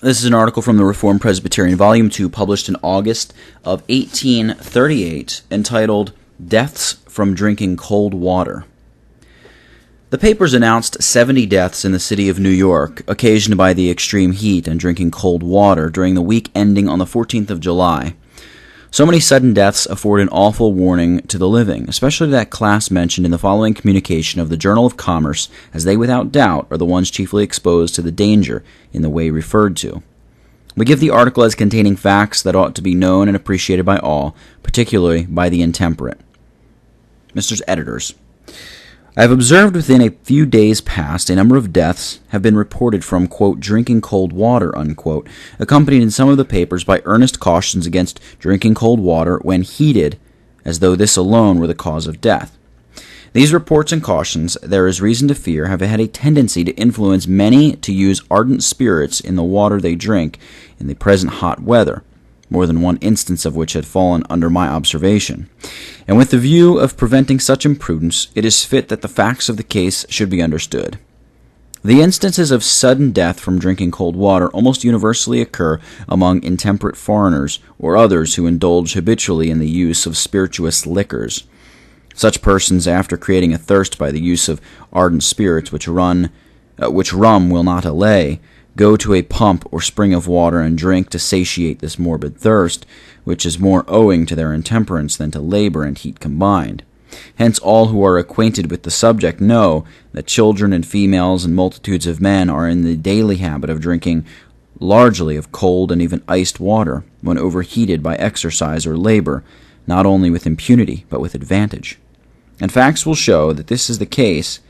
This is an article from the Reformed Presbyterian, Volume 2, published in August of 1838, entitled, Deaths from Drinking Cold Water. The papers announced 70 deaths in the city of New York, occasioned by the extreme heat and drinking cold water during the week ending on the 14th of July. So many sudden deaths afford an awful warning to the living, especially to that class mentioned in the following communication of the Journal of Commerce, as they without doubt are the ones chiefly exposed to the danger in the way referred to. We give the article as containing facts that ought to be known and appreciated by all, particularly by the intemperate. Mr. Editors, I have observed within a few days past a number of deaths have been reported from, quote, drinking cold water, unquote, accompanied in some of the papers by earnest cautions against drinking cold water when heated, as though this alone were the cause of death. These reports and cautions, there is reason to fear, have had a tendency to influence many to use ardent spirits in the water they drink in the present hot weather, more than one instance of which had fallen under my observation. And with the view of preventing such imprudence, it is fit that the facts of the case should be understood. The instances of sudden death from drinking cold water almost universally occur among intemperate foreigners or others who indulge habitually in the use of spirituous liquors. Such persons, after creating a thirst by the use of ardent spirits which rum will not allay, go to a pump or spring of water and drink to satiate this morbid thirst, which is more owing to their intemperance than to labor and heat combined. Hence all who are acquainted with the subject know that children and females and multitudes of men are in the daily habit of drinking largely of cold and even iced water when overheated by exercise or labor, not only with impunity but with advantage. And facts will show that this is the case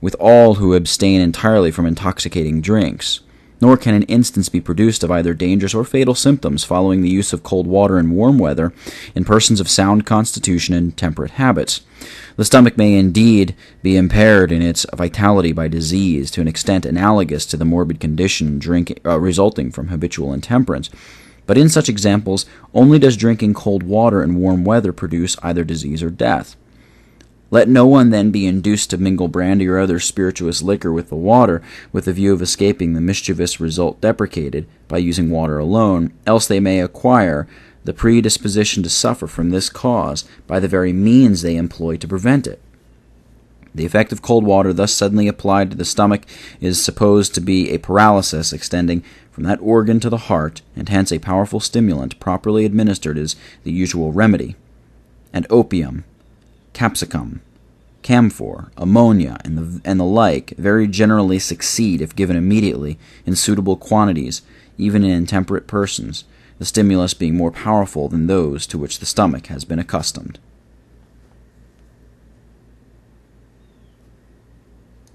with all who abstain entirely from intoxicating drinks. Nor can an instance be produced of either dangerous or fatal symptoms following the use of cold water in warm weather in persons of sound constitution and temperate habits. The stomach may indeed be impaired in its vitality by disease to an extent analogous to the morbid condition resulting from habitual intemperance, but in such examples only does drinking cold water in warm weather produce either disease or death. Let no one then be induced to mingle brandy or other spirituous liquor with the water with the view of escaping the mischievous result deprecated by using water alone, else they may acquire the predisposition to suffer from this cause by the very means they employ to prevent it. The effect of cold water thus suddenly applied to the stomach is supposed to be a paralysis extending from that organ to the heart, and hence a powerful stimulant properly administered is the usual remedy. And opium, capsicum, camphor, ammonia, and the like very generally succeed if given immediately in suitable quantities, even in intemperate persons, the stimulus being more powerful than those to which the stomach has been accustomed.